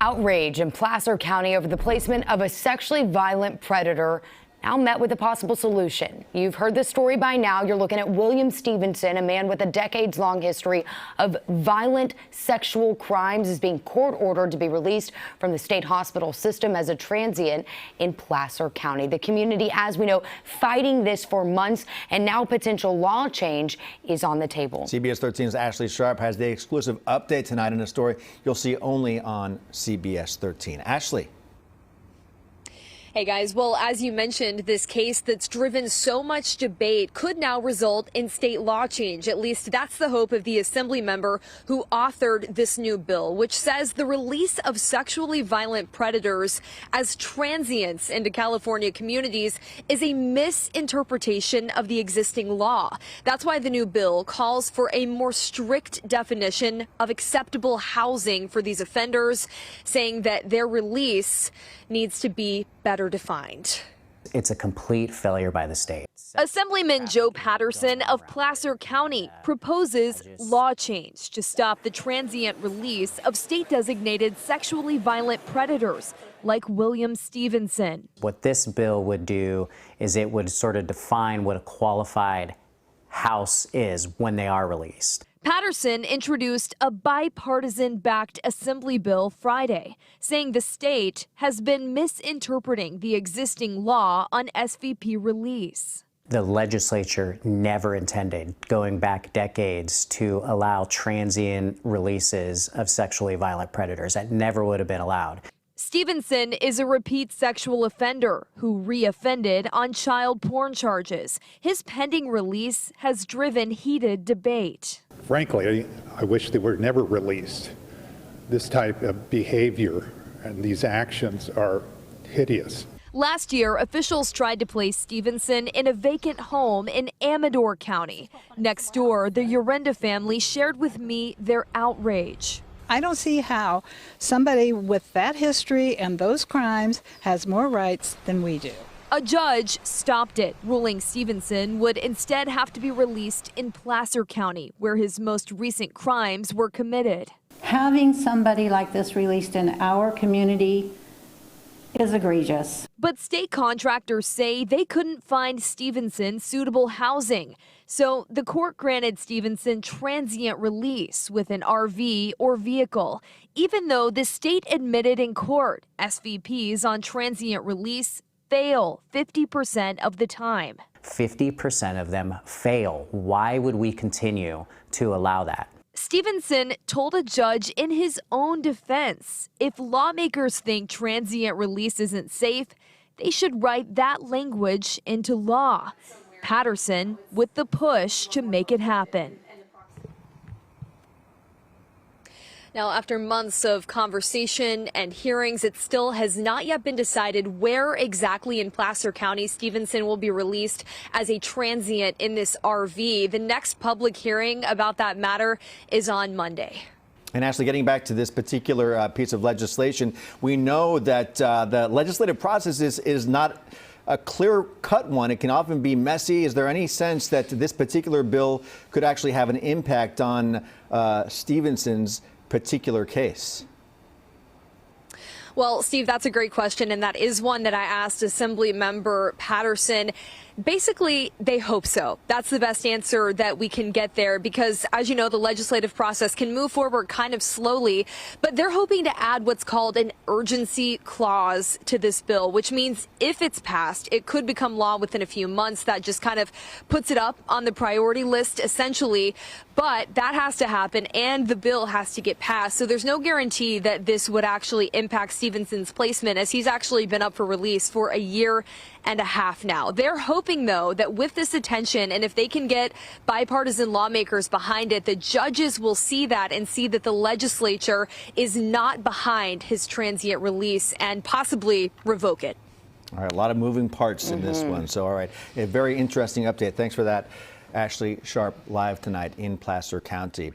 Outrage in Placer County over the placement of a sexually violent predator now met with a possible solution. You've heard this story by now. You're looking at William Stevenson, a man with a decades-long history of violent sexual crimes, is being court-ordered to be released from the state hospital system as a transient in Placer County. The community, as we know, fighting this for months, and now potential law change is on the table. CBS 13's Ashley Sharp has the exclusive update tonight in a story you'll see only on CBS 13. Ashley. Hey guys, well, as you mentioned, this case that's driven so much debate could now result in state law change. At least that's the hope of the assembly member who authored this new bill, which says the release of sexually violent predators as transients into California communities is a misinterpretation of the existing law. That's why the new bill calls for a more strict definition of acceptable housing for these offenders, saying that their release needs to be better defined. It's a complete failure by the state. Assemblyman Joe Patterson of Placer County proposes law change to stop the transient release of state-designated sexually violent predators like William Stevenson. What this bill would do is it would sort of define what a qualified house is when they are released. Patterson introduced a bipartisan-backed assembly bill Friday, saying the state has been misinterpreting the existing law on SVP release. The legislature never intended, going back decades, to allow transient releases of sexually violent predators. That never would have been allowed. Stevenson is a repeat sexual offender who reoffended on child porn charges. His pending release has driven heated debate. Frankly, I wish they were never released. This type of behavior and these actions are hideous. Last year, officials tried to place Stevenson in a vacant home in Amador County. Next door, the Urenda family shared with me their outrage. I don't see how somebody with that history and those crimes has more rights than we do. A judge stopped it, ruling Stevenson would instead have to be released in Placer County, where his most recent crimes were committed. Having somebody like this released in our community is egregious. But state contractors say they couldn't find Stevenson suitable housing. So the court granted Stevenson transient release with an RV or vehicle, even though the state admitted in court SVPs on transient release fail 50% of the time. 50% of them fail. Why would we continue to allow that? Stevenson told a judge in his own defense, if lawmakers think transient release isn't safe, they should write that language into law. Patterson with the push to make it happen. Now, after months of conversation and hearings, it still has not yet been decided where exactly in Placer County Stevenson will be released as a transient in this RV. The next public hearing about that matter is on Monday. And Ashley, getting back to this particular piece of legislation, we know that the legislative process is not a clear-cut one. It can often be messy. Is there any sense that this particular bill could actually have an impact on Stevenson's particular case? Well, Steve, that's a great question, and that is one that I asked Assembly Member Patterson. Basically, they hope so. That's the best answer that we can get there because, as you know, the legislative process can move forward kind of slowly, but they're hoping to add what's called an urgency clause to this bill, which means if it's passed, it could become law within a few months. That just kind of puts it up on the priority list, essentially, but that has to happen and the bill has to get passed. So there's no guarantee that this would actually impact Stevenson's placement, as he's actually been up for release for a year and a half now. They're hoping, though, that with this attention and if they can get bipartisan lawmakers behind it, the judges will see that and see that the legislature is not behind his transient release and possibly revoke it. All right, a lot of moving parts in this one. So, all right, a very interesting update. Thanks for that, Ashley Sharp, live tonight in Placer County.